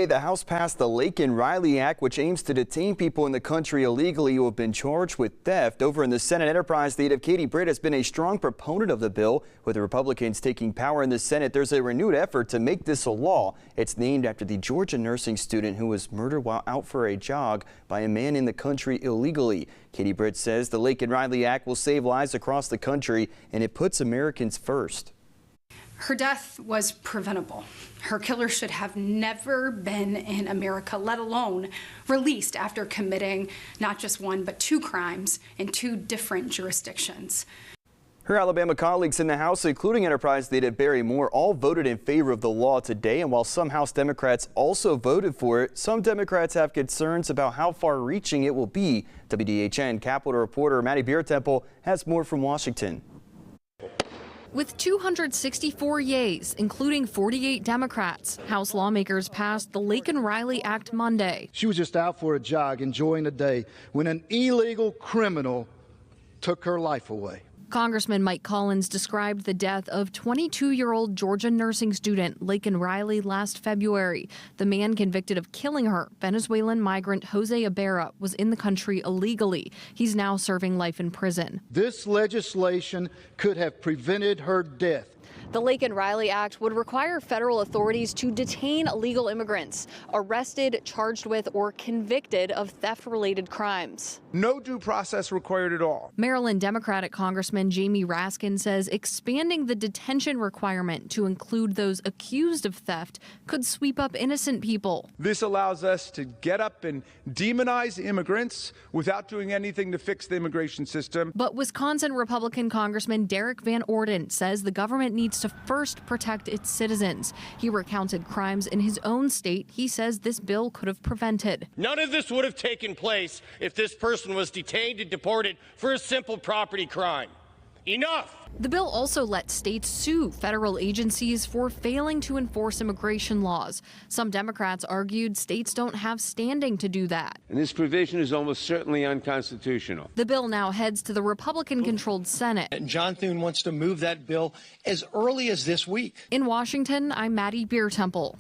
The House passed the Laken Riley Act, which aims to detain people in the country illegally who have been charged with theft. Over in the Senate, Enterprise native Katie Britt has been a strong proponent of the bill. With the Republicans taking power in the Senate, there's a renewed effort to make this a law. It's named after the Georgia nursing student who was murdered while out for a jog by a man in the country illegally. Katie Britt says the Laken Riley Act will save lives across the country, and it puts Americans first. Her death was preventable. Her killer should have never been in America, let alone released after committing not just one, but two crimes in two different jurisdictions. Her Alabama colleagues in the House, including Enterprise native Barry Moore, all voted in favor of the law today. And while some House Democrats also voted for it, some Democrats have concerns about how far-reaching it will be. WDHN Capitol reporter Maddie Biertemple has more from Washington. With 264 yeas, including 48 Democrats, House lawmakers passed the Laken Riley Act Monday. She was just out for a jog, enjoying the day, when an illegal criminal took her life away. Congressman Mike Collins described the death of 22-year-old Georgia nursing student Laken Riley last February. The man convicted of killing her, Venezuelan migrant Jose Ibarra, was in the country illegally. He's now serving life in prison. This legislation could have prevented her death. The Laken Riley Act would require federal authorities to detain illegal immigrants arrested, charged with, or convicted of theft-related crimes. No due process required at all. Maryland Democratic Congressman Jamie Raskin says expanding the detention requirement to include those accused of theft could sweep up innocent people. This allows us to get up and demonize immigrants without doing anything to fix the immigration system. But Wisconsin Republican Congressman Derek Van Orden says the government needs to first protect its citizens. He recounted crimes in his own state he says this bill could have prevented. None of this would have taken place if this person was detained and deported for a simple property crime. Enough! The bill also lets states sue federal agencies for failing to enforce immigration laws. Some Democrats argued states don't have standing to do that. And this provision is almost certainly unconstitutional. The bill now heads to the Republican-controlled Senate. And John Thune wants to move that bill as early as this week. In Washington, I'm Maddie Biertemple.